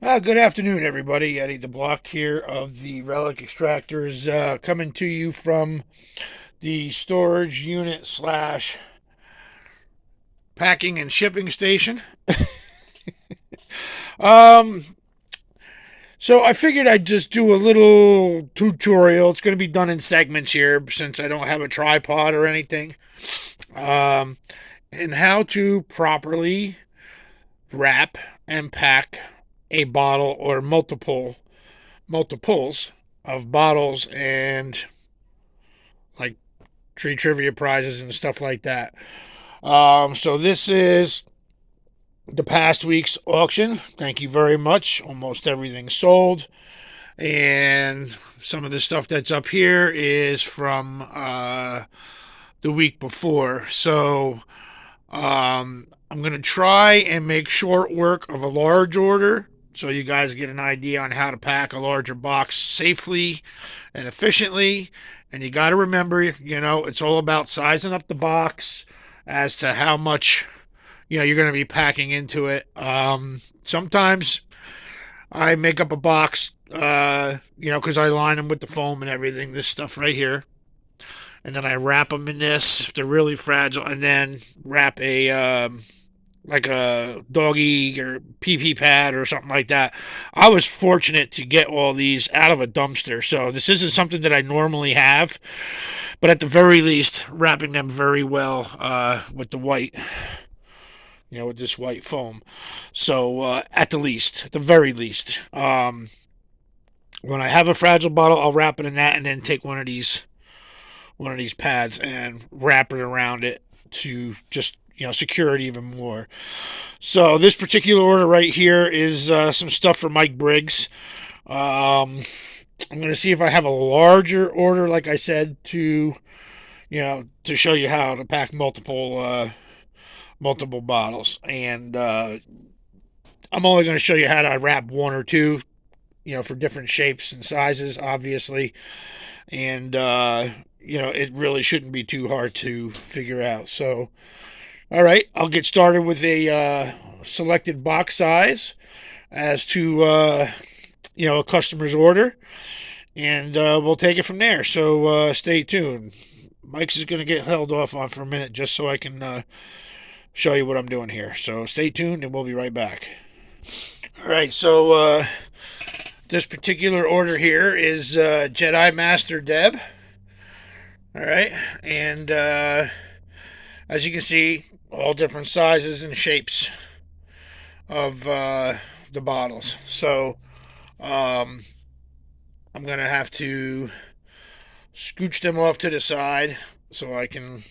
Good afternoon, everybody. Eddie the Block here of the Relic Extractors, coming to you from the storage unit slash packing and shipping station. Um, so I figured I'd just do a little tutorial. It's going to be done in segments here since I don't have a tripod or anything. Um, and how to properly wrap and pack a bottle or multiples of bottles and like tree trivia prizes and stuff like that. So this is the past week's auction. Thank you very much. Almost everything sold. And some of the stuff that's up here is from the week before. So I'm going to try and make short work of a large order so you guys get an idea on how to pack a larger box safely and efficiently. And you got to remember, it's all about sizing up the box as to how much, you're going to be packing into it. Sometimes I make up a box, because I line them with the foam and everything, this stuff right here. And then I wrap them in this if they're really fragile, and then wrap like a doggy or pee pad or something like that. I was fortunate to get all these out of a dumpster, so this isn't something that I normally have, but at the very least, wrapping them very well with the white, with this white foam. So at the very least, when I have a fragile bottle, I'll wrap it in that, and then take one of these pads and wrap it around it to just secure it even more. So this particular order right here is some stuff for Mike Briggs. I'm going to see if I have a larger order, like I said, to show you how to pack multiple bottles. And I'm only going to show you how to wrap one or two, for different shapes and sizes, obviously. And it really shouldn't be too hard to figure out. So, all right, I'll get started with a selected box size as to a customer's order, and we'll take it from there. So stay tuned. Mike's is going to get held off on for a minute just so I can show you what I'm doing here. So stay tuned, and we'll be right back. All right, so this particular order here is Jedi Master Deb. All right, and as you can see, all different sizes and shapes of the bottles. So um, I'm going to have to scooch them off to the side so I can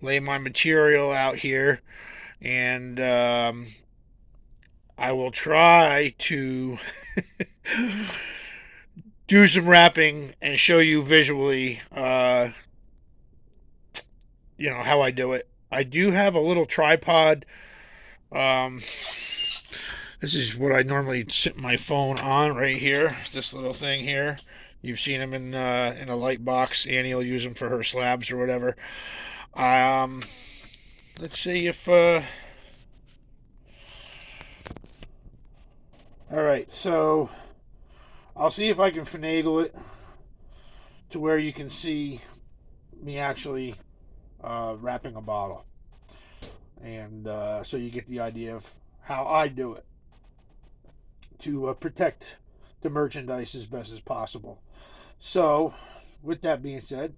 lay my material out here. And I will try to do some wrapping and show you visually, how I do it. I do have a little tripod. Um, This is what I normally sit my phone on right here. This little thing here. You've seen them in a light box. Annie will use them for her slabs or whatever. Um, let's see if. All right, so I'll see if I can finagle it to where you can see me actually wrapping a bottle, and so you get the idea of how I do it to protect the merchandise as best as possible. So, with that being said,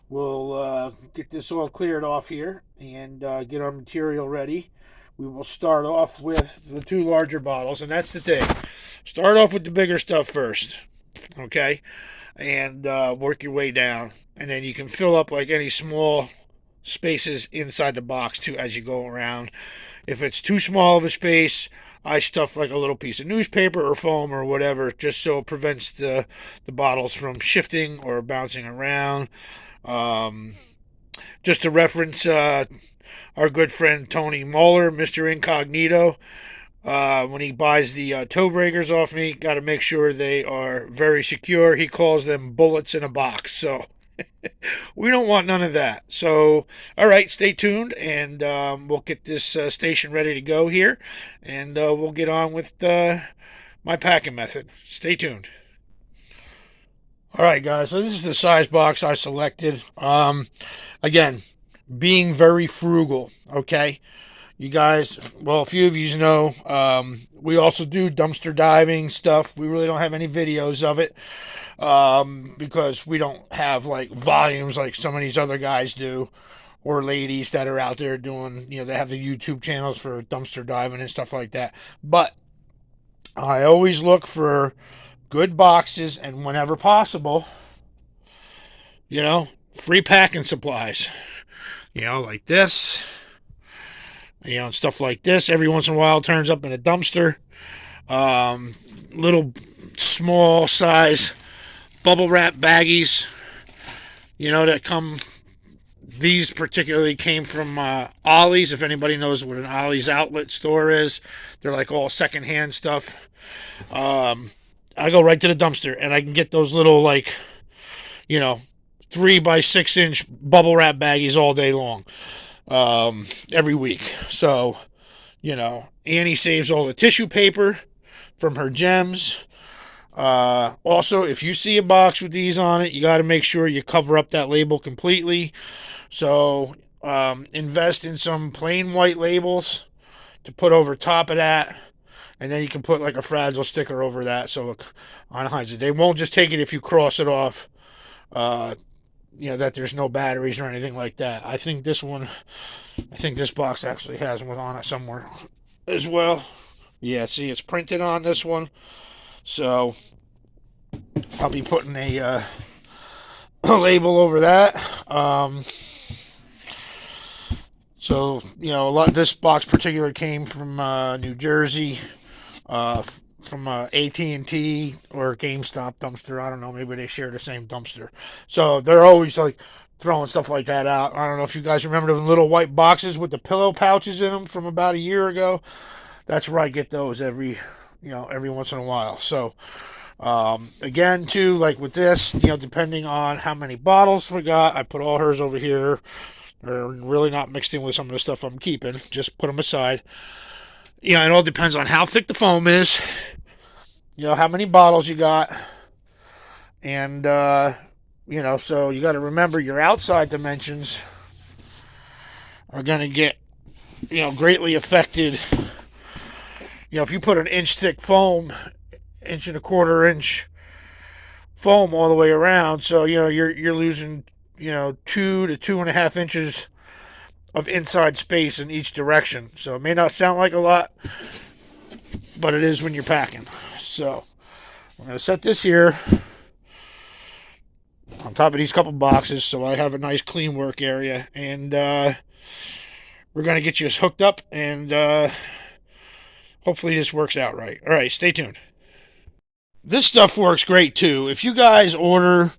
we'll get this all cleared off here and get our material ready. We will start off with the two larger bottles, and that's the thing. Start off with the bigger stuff first, okay? And work your way down. And then you can fill up like any small spaces inside the box too as you go around. If it's too small of a space, I stuff like a little piece of newspaper or foam or whatever, just so it prevents the bottles from shifting or bouncing around. Um, just to reference our good friend Tony Moeller, Mr. Incognito, when he buys the toe breakers off me, got to make sure they are very secure. He calls them bullets in a box. So We don't want none of that. So, all right, stay tuned, and we'll get this station ready to go here, and we'll get on with my packing method. Stay tuned. All right, guys. So this is the size box I selected. Again, being very frugal. Okay, you guys. Well, a few of you know. We also do dumpster diving stuff. We really don't have any videos of it because we don't have like volumes like some of these other guys do, or ladies that are out there doing. They have the YouTube channels for dumpster diving and stuff like that. But I always look for good boxes, and whenever possible, free packing supplies. Like this, and stuff like this. Every once in a while, turns up in a dumpster. Little small size bubble wrap baggies, that come. These particularly came from Ollie's. If anybody knows what an Ollie's outlet store is, they're like all secondhand stuff. I go right to the dumpster and I can get those little like, you know, 3 by 6 inch bubble wrap baggies all day long, every week. So, Annie saves all the tissue paper from her gems. Also, if you see a box with these on it, you got to make sure you cover up that label completely. So, invest in some plain white labels to put over top of that. And then you can put like a fragile sticker over that so it hides it. They won't just take it if you cross it off, that there's no batteries or anything like that. I think this box actually has one on it somewhere as well. Yeah, see, it's printed on this one. So I'll be putting a label over that. So this box particular came from New Jersey, from AT&T or GameStop dumpster. I don't know. Maybe they share the same dumpster. So they're always like throwing stuff like that out. I don't know if you guys remember the little white boxes with the pillow pouches in them from about a year ago. That's where I get those every once in a while. So again, too, like with this, depending on how many bottles we got, I put all hers over here. They're really not mixed in with some of the stuff I'm keeping. Just put them aside. It all depends on how thick the foam is, how many bottles you got, and so you got to remember your outside dimensions are going to get greatly affected. If you put an inch thick foam, 1.25 inch foam all the way around, so you're losing 2 to 2.5 inches of inside space in each direction. So it may not sound like a lot, but it is when you're packing. So I'm going to set this here on top of these couple boxes so I have a nice clean work area. And we're going to get you hooked up, and hopefully this works out right. All right, stay tuned. This stuff works great too. If you guys order,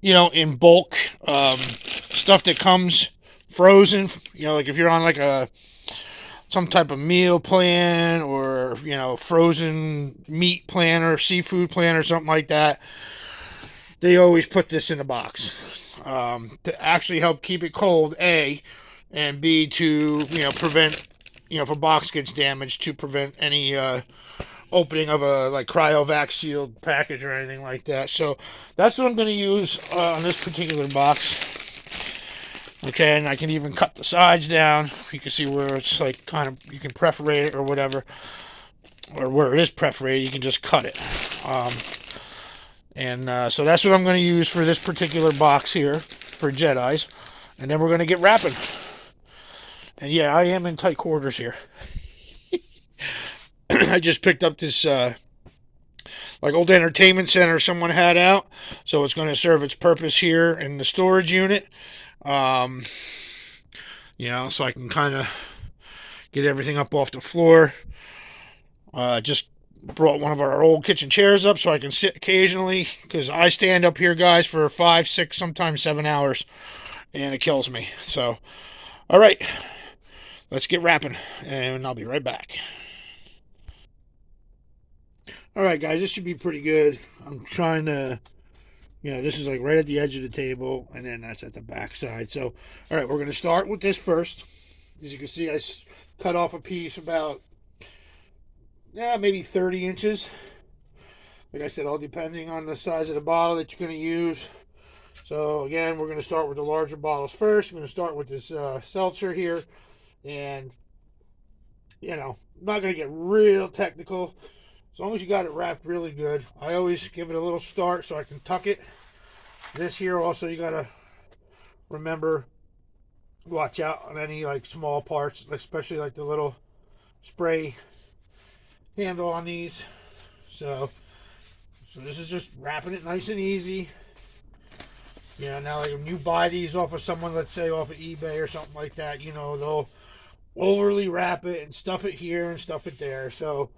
in bulk, stuff that comes frozen, like if you're on like some type of meal plan or frozen meat plan or seafood plan or something like that, they always put this in a box to actually help keep it cold, A, and B, to prevent, if a box gets damaged, to prevent any opening of a like cryovac sealed package or anything like that. So that's what I'm going to use on this particular box. Okay, and I can even cut the sides down. You can see where it's like kind of, you can perforate it or whatever, or where it is perforated, you can just cut it. So that's what I'm going to use for this particular box here for Jedi's. And then we're going to get wrapping. And yeah, I am in tight quarters here. I just picked up this like old entertainment center someone had out, so it's going to serve its purpose here in the storage unit. So I can kind of get everything up off the floor. Just brought one of our old kitchen chairs up so I can sit occasionally, because I stand up here, guys, for 5, 6, sometimes 7 hours, and it kills me. So, all right, let's get wrapping, and I'll be right back. All right, guys, this should be pretty good. I'm trying to You know, this is like right at the edge of the table, and then that's at the back side. So, all right, we're going to start with this first. As you can see, I cut off a piece about, yeah, maybe 30 inches. Like I said, all depending on the size of the bottle that you're going to use. So again, we're going to start with the larger bottles first. I'm going to start with this seltzer here. And, you know, I'm not going to get real technical. As long as you got it wrapped really good. I always give it a little start so I can tuck it. This here also, you got to remember, watch out on any like small parts, especially like the little spray handle on these. So this is just wrapping it nice and easy. You know, now like when you buy these off of someone, let's say off of eBay or something like that, you know, they'll overly wrap it and stuff it here and stuff it there. So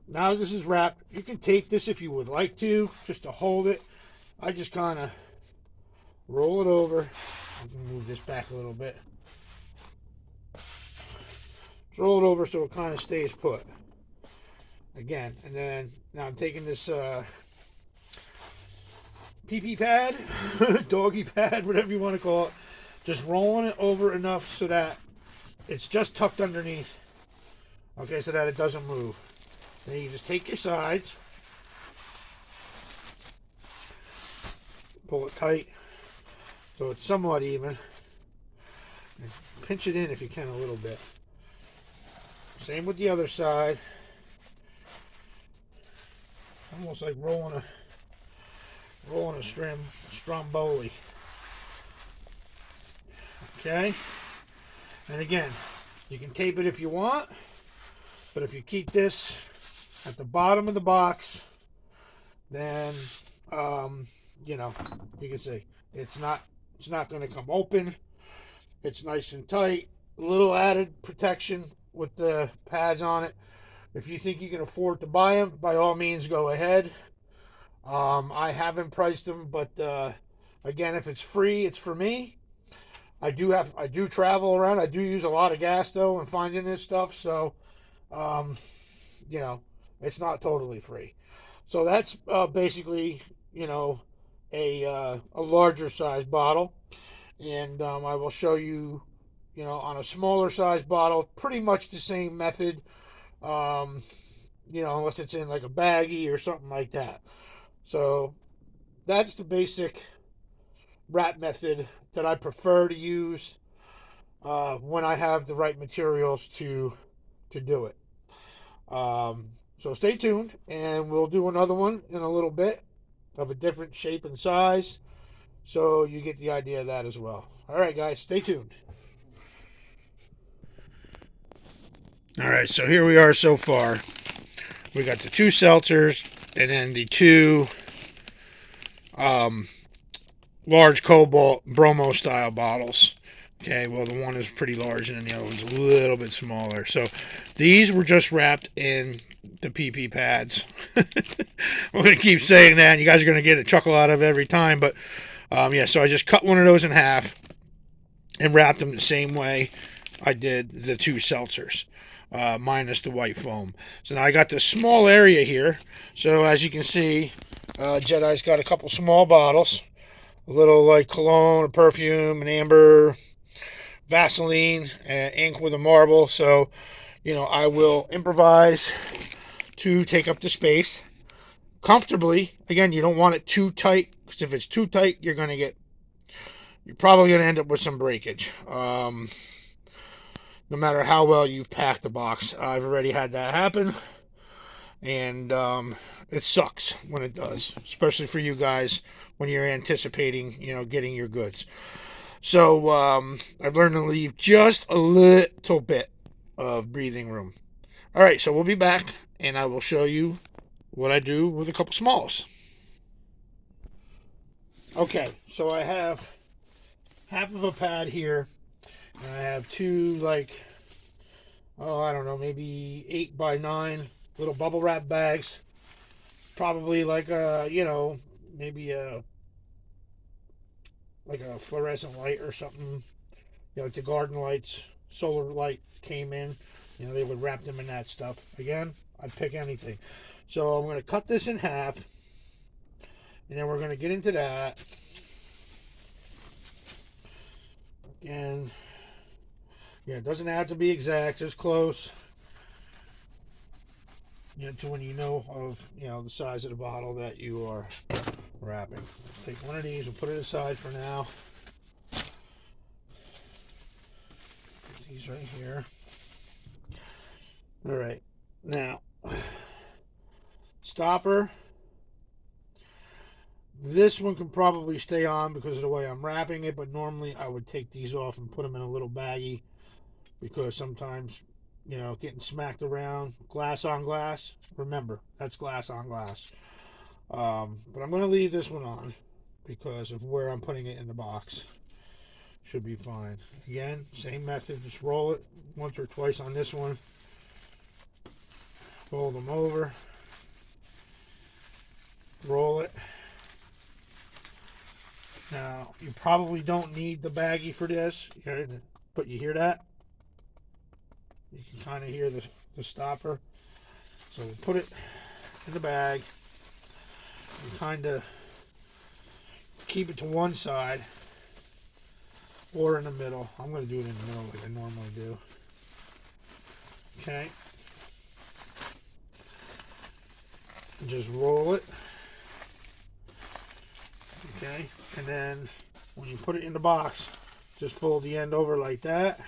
now this is wrapped. You can tape this if you would like to, just to hold it. I just kind of roll it over. I can move this back a little bit. Just roll it over so it kind of stays put. Again, and then now I'm taking this pee-pee pad, doggy pad, whatever you want to call it. Just rolling it over enough so that it's just tucked underneath. Okay, so that it doesn't move. Then you just take your sides, pull it tight so it's somewhat even, and pinch it in if you can a little bit. Same with the other side. Almost like rolling a stromboli. Okay? And again, you can tape it if you want, but if you keep this at the bottom of the box, then you know, you can see it's not going to come open. It's nice and tight. A little added protection with the pads on it. If you think you can afford to buy them, by all means, go ahead. I haven't priced them, but again, if it's free, it's for me. I do travel around. I do use a lot of gas though in finding this stuff, so you know, it's not totally free. So that's basically, you know, a larger size bottle, and I will show you, you know, on a smaller size bottle, pretty much the same method. Um, you know, unless it's in like a baggie or something like that. So that's the basic wrap method that I prefer to use when I have the right materials to do it. So stay tuned, and we'll do another one in a little bit of a different shape and size, so you get the idea of that as well. All right, guys, stay tuned. All right, so here we are so far. We got the two seltzers and then the two large Cobalt Bromo style bottles. Okay, well, the one is pretty large and then the other one's a little bit smaller. So these were just wrapped in the PP pads. We're going to keep saying that, and you guys are going to get a chuckle out of it every time. But yeah, so I just cut one of those in half and wrapped them the same way I did the two seltzers. Minus the white foam. So now I got this small area here. So as you can see, Jedi's got a couple small bottles. A little like cologne, a perfume, an amber, Vaseline, and ink with a marble. So, you know, I will improvise to take up the space comfortably. Again, you don't want it too tight, because if it's too tight, you're probably going to end up with some breakage. No matter how well you've packed the box. I've already had that happen, and it sucks when it does, especially for you guys when you're anticipating, you know, getting your goods. So I've learned to leave just a little bit of breathing room. All right, so we'll be back, and I will show you what I do with a couple smalls. Okay, so I have half of a pad here. And I have two, like, oh, I don't know, maybe 8x9 little bubble wrap bags. Probably like a, you know, maybe like a fluorescent light or something. You know, like the garden lights, solar light came in. You know, they would wrap them in that stuff. Again, I'd pick anything. So I'm going to cut this in half. And then we're going to get into that. Again, yeah, it doesn't have to be exact, just close. To when you know of, the size of the bottle that you are wrapping. Take one of these and put it aside for now. Put these right here. All right, now stopper. This one can probably stay on because of the way I'm wrapping it, but normally I would take these off and put them in a little baggie because sometimes, getting smacked around, glass on glass. Remember, that's glass on glass. But I'm going to leave this one on because of where I'm putting it in the box. Should be fine. Again, same method. Just roll it once or twice on this one. Fold them over. Roll it. Now, you probably don't need the baggie for this, but you hear that? You can kind of hear the stopper. So we'll put it in the bag and kind of keep it to one side or in the middle. I'm going to do it in the middle like I normally do. Okay. And just roll it. Okay. And then when you put it in the box, just fold the end over like that.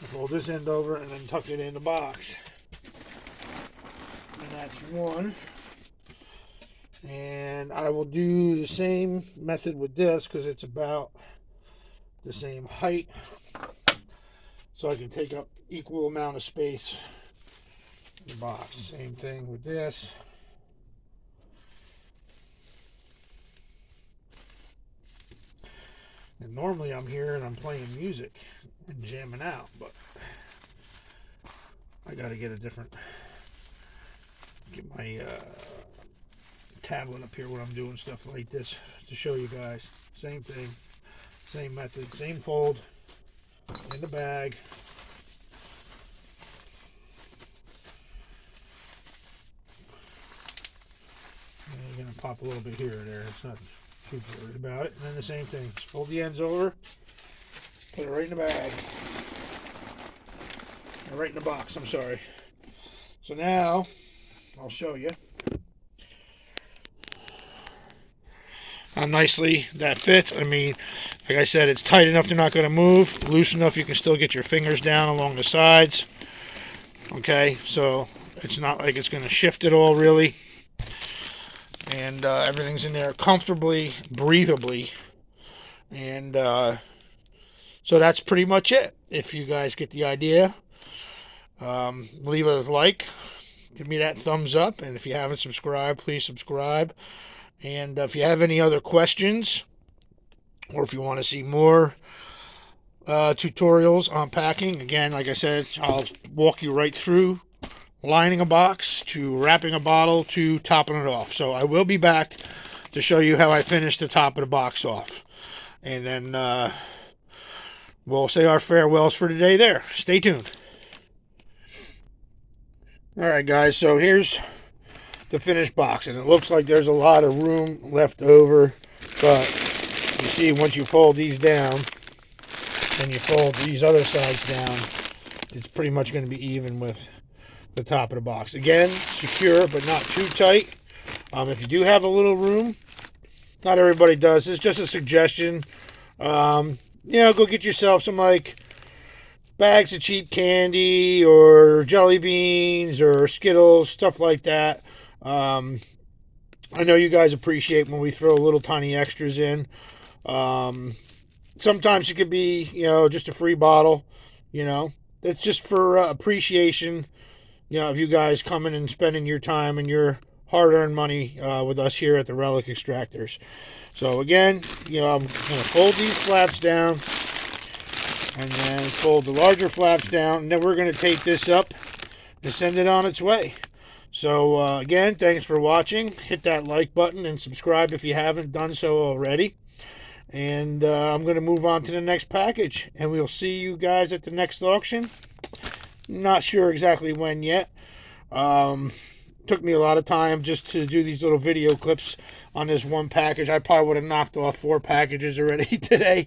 Fold this end over and then tuck it in the box. And that's one. And I will do the same method with this because it's about the same height. So I can take up equal amount of space in the box. Same thing with this. And normally I'm here and I'm playing music and jamming out, but I got to get my tablet up here when I'm doing stuff like this to show you guys. Same thing, same method, same fold in the bag. And you're going to pop a little bit here or there. It's not too worried about it. And then the same thing. Just fold the ends over. Put it right in the bag. Or right in the box, I'm sorry. So now, I'll show you how nicely that fits. I mean, like I said, it's tight enough they're not going to move. Loose enough you can still get your fingers down along the sides. Okay, so it's not like it's going to shift at all, really. And everything's in there comfortably, breathably. And so that's pretty much it. If you guys get the idea, leave a like. Give me that thumbs up. And if you haven't subscribed, please subscribe. And if you have any other questions, or if you want to see more tutorials on packing, again, like I said, I'll walk you right through lining a box to wrapping a bottle to topping it off. So I will be back to show you how I finish the top of the box off. And then we'll say our farewells for today there. Stay tuned. Alright guys, so here's the finished box. And it looks like there's a lot of room left over. But you see, once you fold these down and you fold these other sides down, it's pretty much going to be even with the top of the box. Again, secure but not too tight. If you do have a little room, not everybody does. It's just a suggestion. Go get yourself some bags of cheap candy or jelly beans or Skittles, stuff like that. I know you guys appreciate when we throw little tiny extras in. Sometimes it could be, just a free bottle. That's just for appreciation. Of you guys coming and spending your time and your hard-earned money with us here at the Relic Extractors. So again, I'm going to fold these flaps down and then fold the larger flaps down, and then we're going to take this up and send it on its way. So again, thanks for watching. Hit that like button and subscribe if you haven't done so already. And I'm going to move on to the next package, and we'll see you guys at the next auction. Not sure exactly when yet. took me a lot of time just to do these little video clips on this one package. I probably would have knocked off 4 packages already today,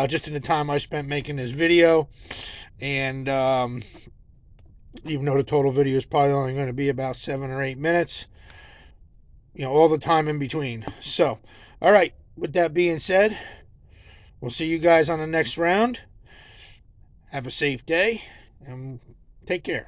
just in the time I spent making this video. And even though the total video is probably only going to be about 7 or 8 minutes, all the time in between. So, all right, with that being said, we'll see you guys on the next round. Have a safe day, and take care.